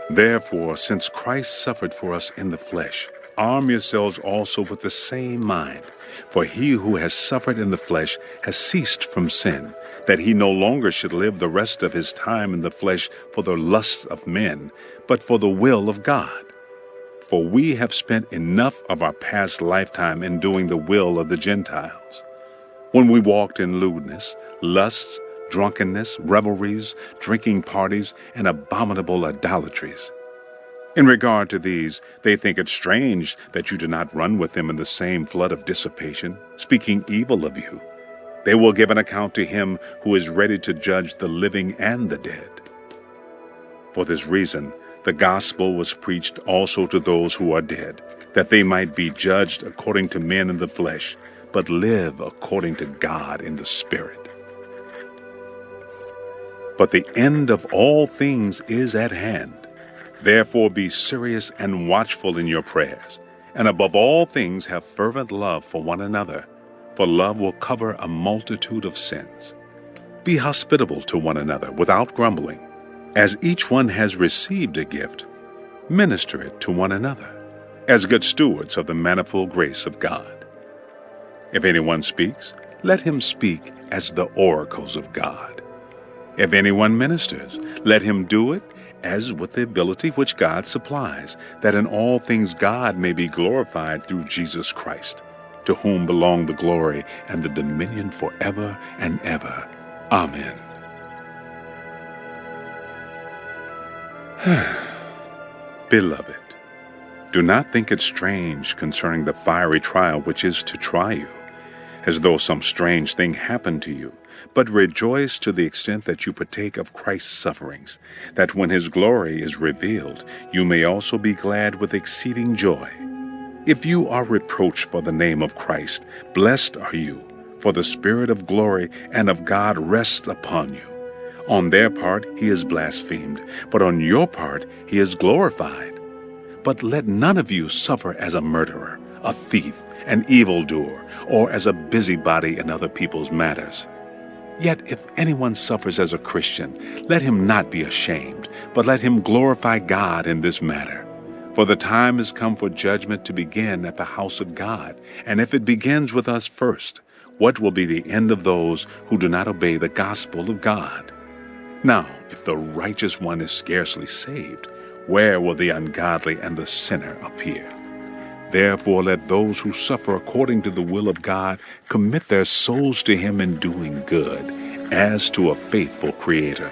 Therefore, since Christ suffered for us in the flesh, arm yourselves also with the same mind. For he who has suffered in the flesh has ceased from sin, that he no longer should live the rest of his time in the flesh for the lusts of men, but for the will of God. For we have spent enough of our past lifetime in doing the will of the Gentiles, when we walked in lewdness, lusts, drunkenness, revelries, drinking parties, and abominable idolatries. In regard to these, they think it strange that you do not run with them in the same flood of dissipation, speaking evil of you. They will give an account to him who is ready to judge the living and the dead. For this reason, the gospel was preached also to those who are dead, that they might be judged according to men in the flesh, but live according to God in the Spirit. But the end of all things is at hand. Therefore be serious and watchful in your prayers, and above all things have fervent love for one another, for love will cover a multitude of sins. Be hospitable to one another without grumbling. As each one has received a gift, minister it to one another, as good stewards of the manifold grace of God. If anyone speaks, let him speak as the oracles of God. If anyone ministers, let him do it as with the ability which God supplies, that in all things God may be glorified through Jesus Christ, to whom belong the glory and the dominion forever and ever. Amen. Beloved, do not think it strange concerning the fiery trial which is to try you, as though some strange thing happened to you, but rejoice to the extent that you partake of Christ's sufferings, that when his glory is revealed, you may also be glad with exceeding joy. If you are reproached for the name of Christ, blessed are you, for the Spirit of glory and of God rests upon you. On their part he is blasphemed, but on your part he is glorified. But let none of you suffer as a murderer, a thief, an evildoer, or as a busybody in other people's matters. Yet if anyone suffers as a Christian, let him not be ashamed, but let him glorify God in this matter. For the time is come for judgment to begin at the house of God, and if it begins with us first, what will be the end of those who do not obey the gospel of God? Now, if the righteous one is scarcely saved, where will the ungodly and the sinner appear? Therefore let those who suffer according to the will of God commit their souls to him in doing good, as to a faithful Creator.